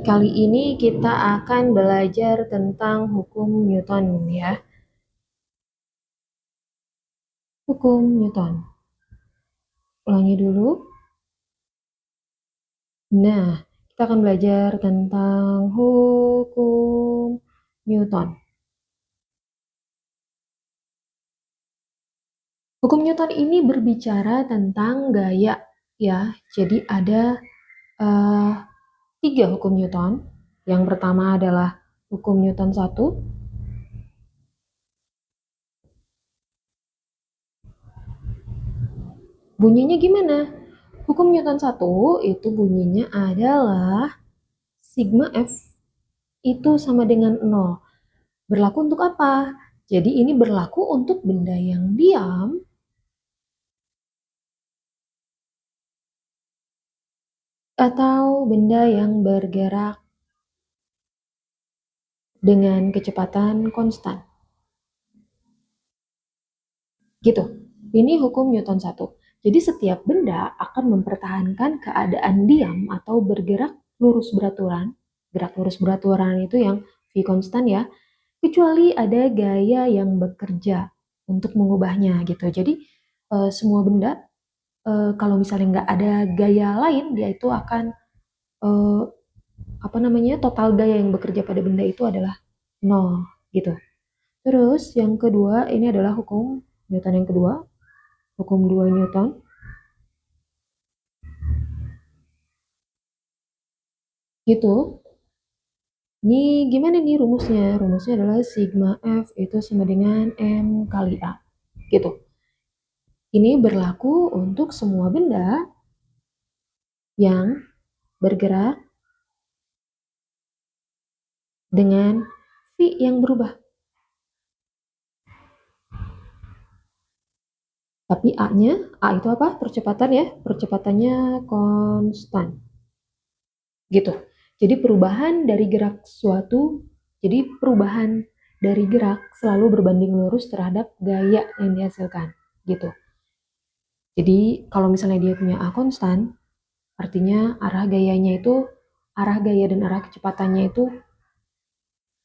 Kali ini kita akan belajar tentang hukum Newton ya. Hukum Newton. Ulangi dulu. Nah, kita akan belajar tentang hukum Newton. Hukum Newton ini berbicara tentang gaya ya. Jadi ada 3 hukum Newton. Yang pertama adalah hukum Newton 1. Bunyinya gimana? Hukum Newton 1 itu bunyinya adalah sigma F itu sama dengan 0. Berlaku untuk apa? Jadi ini berlaku untuk benda yang diam atau benda yang bergerak dengan kecepatan konstan. Gitu. Ini hukum Newton 1. Jadi setiap benda akan mempertahankan keadaan diam atau bergerak lurus beraturan. Gerak lurus beraturan itu yang V konstan ya. Kecuali ada gaya yang bekerja untuk mengubahnya gitu. Jadi semua benda kalau misalnya nggak ada gaya lain, dia itu akan total gaya yang bekerja pada benda itu adalah 0 gitu. Terus yang kedua ini adalah hukum Newton yang kedua, hukum 2 Newton. Gitu. Ini gimana nih rumusnya? Rumusnya adalah sigma F itu sama dengan M kali A. Gitu. Ini berlaku untuk semua benda yang bergerak dengan V yang berubah. Tapi A-nya, A itu apa? Percepatan ya. Percepatannya konstan. Gitu. Jadi perubahan dari gerak suatu, jadi perubahan dari gerak selalu berbanding lurus terhadap gaya yang dihasilkan. Gitu. Jadi kalau misalnya dia punya A konstan, artinya arah gayanya itu, arah gaya dan arah kecepatannya itu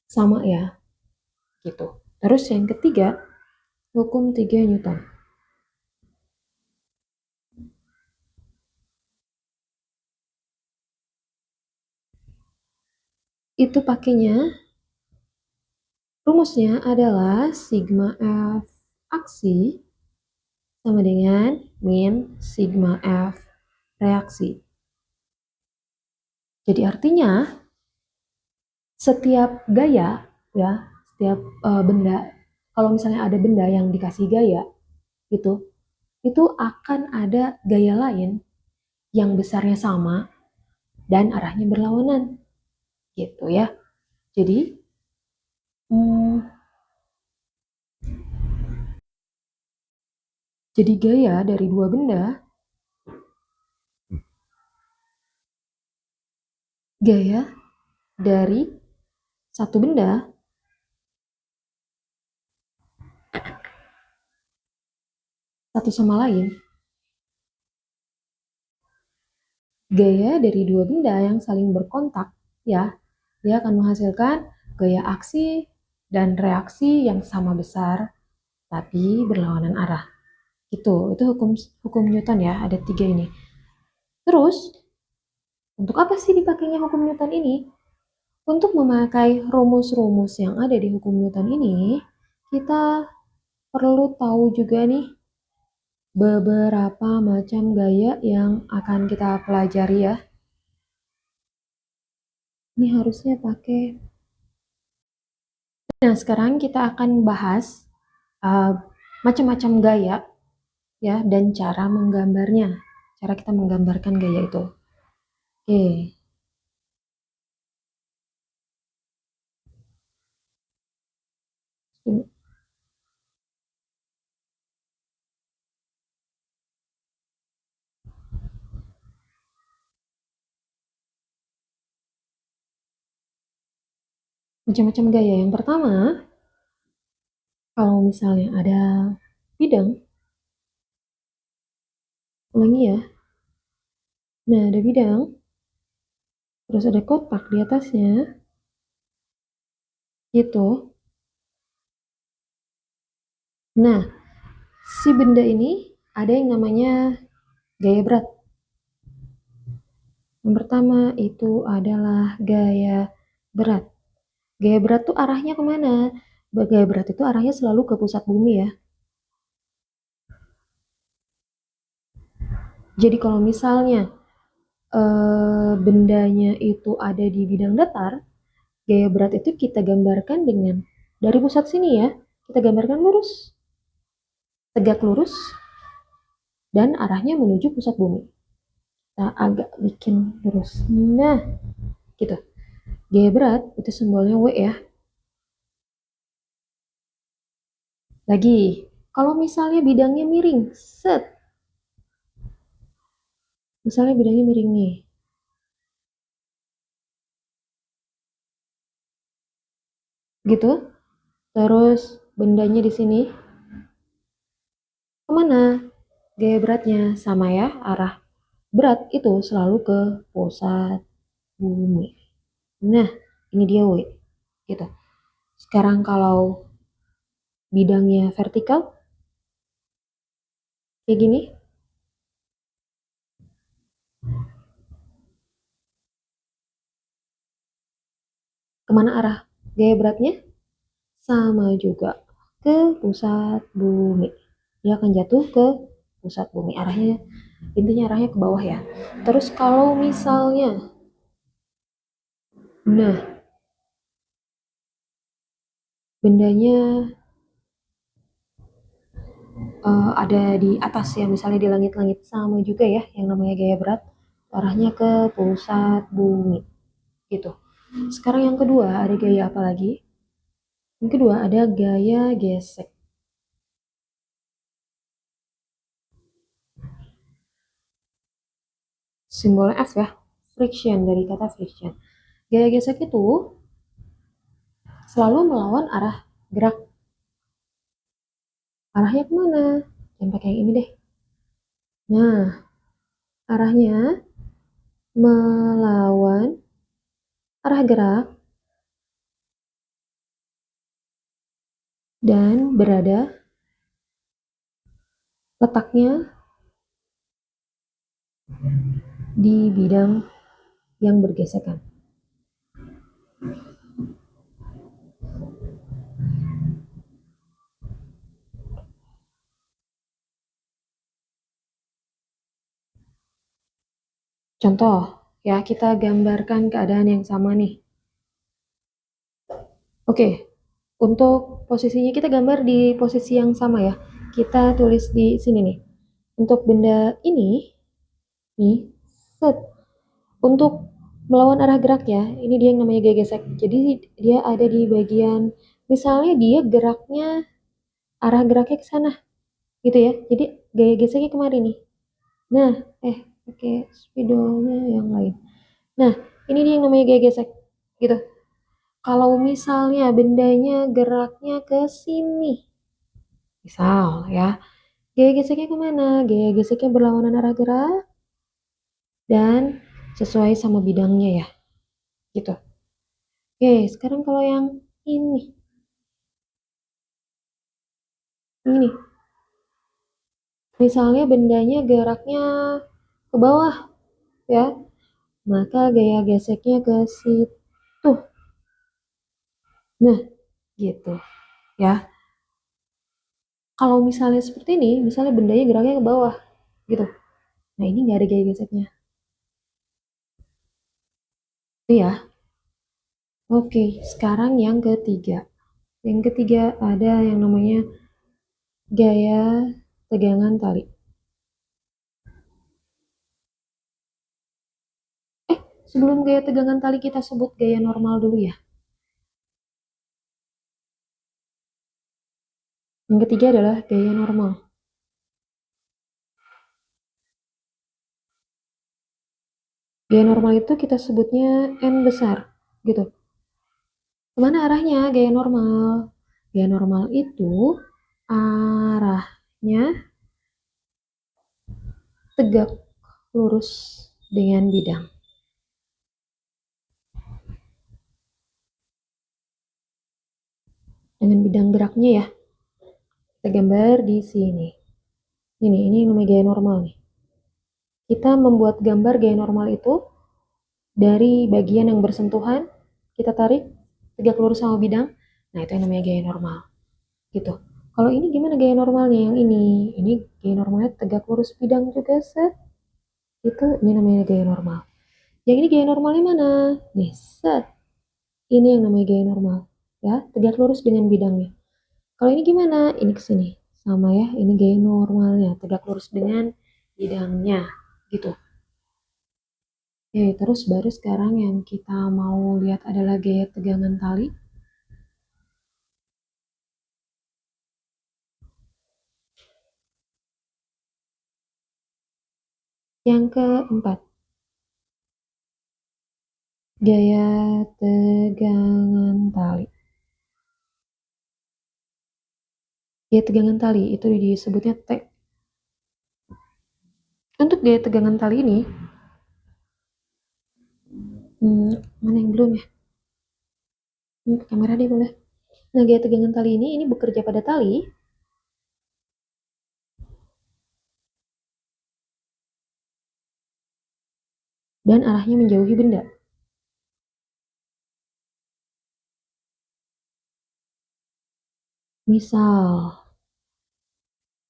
sama ya. Gitu. Terus yang ketiga, hukum 3 Newton. Itu pakainya, rumusnya adalah sigma F aksi sama dengan min sigma F reaksi. Jadi artinya setiap gaya ya, setiap benda, kalau misalnya ada benda yang dikasih gaya itu akan ada gaya lain yang besarnya sama dan arahnya berlawanan gitu ya. Jadi jadi gaya dari dua benda, gaya dari satu benda satu sama lain, gaya dari dua benda yang saling berkontak ya, dia akan menghasilkan gaya aksi dan reaksi yang sama besar tapi berlawanan arah. Itu hukum Newton ya, ada 3 ini. Terus untuk apa sih dipakainya hukum Newton ini? Untuk memakai rumus-rumus yang ada di hukum Newton ini, kita perlu tahu juga nih beberapa macam gaya yang akan kita pelajari ya. Ini harusnya pakai. Nah, sekarang kita akan bahas macam-macam gaya ya dan cara menggambarnya. Cara kita menggambarkan gaya itu. Oke. Macam-macam gaya. Yang pertama, kalau misalnya ada bidang, ulangi ya. Nah, ada bidang, terus ada kotak di atasnya, gitu. Nah, si benda ini ada yang namanya gaya berat. Yang pertama itu adalah gaya berat. Gaya berat tuh arahnya kemana? Gaya berat itu arahnya selalu ke pusat bumi ya. Jadi kalau misalnya bendanya itu ada di bidang datar, gaya berat itu kita gambarkan dengan dari pusat sini ya, kita gambarkan lurus, tegak lurus, dan arahnya menuju pusat bumi. Kita agak bikin lurus. Nah, gitu. Gaya berat itu simbolnya W ya. Lagi, kalau misalnya bidangnya miring, set. Misalnya bidangnya miring nih. Gitu. Terus bendanya di sini. Kemana? Gaya beratnya sama ya, arah berat itu selalu ke pusat bumi. Nah, ini dia W. Gitu. Sekarang kalau bidangnya vertikal, kayak gini. Kemana arah gaya beratnya? Sama juga ke pusat bumi. Dia akan jatuh ke pusat bumi. Arahnya, intinya arahnya ke bawah ya. Terus kalau misalnya, nah, bendanya ada di atas ya, misalnya di langit-langit, sama juga ya, yang namanya gaya berat, arahnya ke pusat bumi. Gitu. Sekarang yang kedua, ada gaya apa lagi? Yang kedua ada gaya gesek. Simbol F ya, friction, dari kata friction. Gaya gesek itu selalu melawan arah gerak. Arahnya kemana? Yang pakai yang ini deh. Nah, arahnya melawan arah gerak dan berada letaknya di bidang yang bergesekan. Contoh, ya kita gambarkan keadaan yang sama nih. Oke, untuk posisinya kita gambar di posisi yang sama ya. Kita tulis di sini nih. Untuk benda ini, nih, set. Untuk melawan arah gerak ya, ini dia yang namanya gaya gesek. Jadi dia ada di bagian, misalnya dia geraknya, arah geraknya ke sana, gitu ya. Jadi gaya geseknya kemari nih. Nah, pakai spidolnya yang lain. Nah, ini dia yang namanya gaya gesek, gitu. Kalau misalnya bendanya geraknya ke sini, misal ya, gaya geseknya kemana? Gaya geseknya berlawanan arah gerak dan sesuai sama bidangnya ya, gitu. Oke, sekarang kalau yang ini, misalnya bendanya geraknya ke bawah ya, maka gaya geseknya ke situ. Nah, gitu ya. Kalau misalnya seperti ini, misalnya bendanya geraknya ke bawah, gitu. Nah, ini nggak ada gaya geseknya. Itu ya. Oke, sekarang yang ketiga. Yang ketiga ada yang namanya gaya tegangan tali. Sebelum gaya tegangan tali kita sebut gaya normal dulu ya. Yang ketiga adalah gaya normal. Gaya normal itu kita sebutnya N besar, gitu. Kemana arahnya gaya normal? Gaya normal itu arahnya tegak lurus dengan bidang. dengan bidang geraknya ya. Kita gambar di sini. Ini namanya gaya normal nih. Kita membuat gambar gaya normal itu dari bagian yang bersentuhan, kita tarik tegak lurus sama bidang. Nah, itu yang namanya gaya normal. Gitu. Kalau ini gimana gaya normalnya? Yang ini gaya normalnya tegak lurus bidang juga set. Ini namanya gaya normal. Yang ini gaya normalnya mana? Nih, set. Ini yang namanya gaya normal. Ya, tegak lurus dengan bidangnya. Kalau ini gimana? Ini ke sini. Sama ya, ini gaya normalnya, tegak lurus dengan bidangnya. Gitu. Oke, terus baru sekarang yang kita mau lihat adalah gaya tegangan tali. Yang keempat, gaya tegangan tali. Gaya tegangan tali itu disebutnya T. Untuk gaya tegangan tali ini, mana yang belum ya? Ini ke kamera deh boleh. Nah, gaya tegangan tali ini bekerja pada tali dan arahnya menjauhi benda. Misal,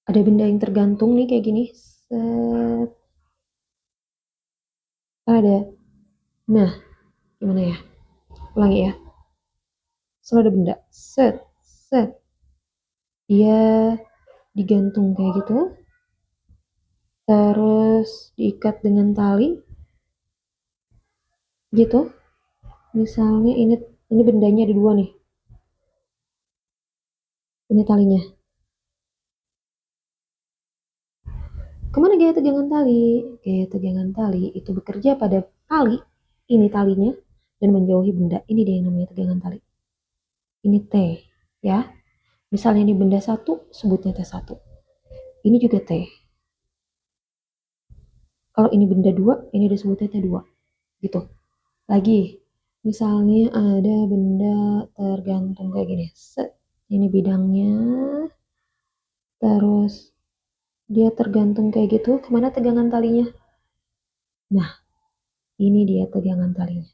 ada benda yang tergantung nih kayak gini. Set. Ada. Nah, gimana ya? Ulangi ya. Selalu ada benda. Set. Set. Dia digantung kayak gitu. Terus diikat dengan tali. Gitu. Misalnya ini bendanya ada dua nih. Ini talinya. Kemana gaya tegangan tali? Gaya tegangan tali itu bekerja pada tali, ini talinya, dan menjauhi benda. Ini dia yang namanya tegangan tali. Ini T, ya. Misalnya ini benda satu, sebutnya T1. Ini juga T. Kalau ini benda dua, ini disebutnya T2. Gitu. Lagi, misalnya ada benda tergantung kayak gini. Set. Ini bidangnya. Terus dia tergantung kayak gitu. Kemana tegangan talinya? Nah, ini dia tegangan talinya.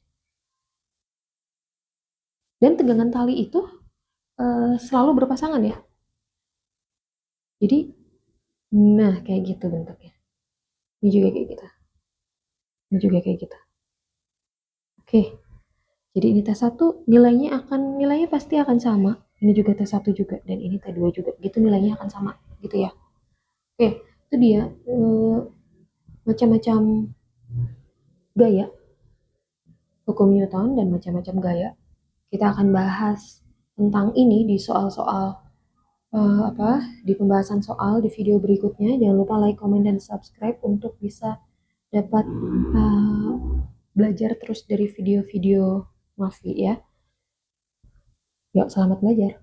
Dan tegangan tali itu selalu berpasangan ya. Jadi, nah kayak gitu bentuknya. Ini juga kayak gitu. Ini juga kayak gitu. Oke, jadi ini T1 nilainya pasti akan sama. Ini juga T1 juga dan ini T2 juga. Gitu nilainya akan sama gitu ya. Oke, itu dia macam-macam gaya hukum Newton dan macam-macam gaya. Kita akan bahas tentang ini di soal-soal di pembahasan soal di video berikutnya. Jangan lupa like, comment, dan subscribe untuk bisa dapat belajar terus dari video-video Mafi ya. Yuk, selamat belajar.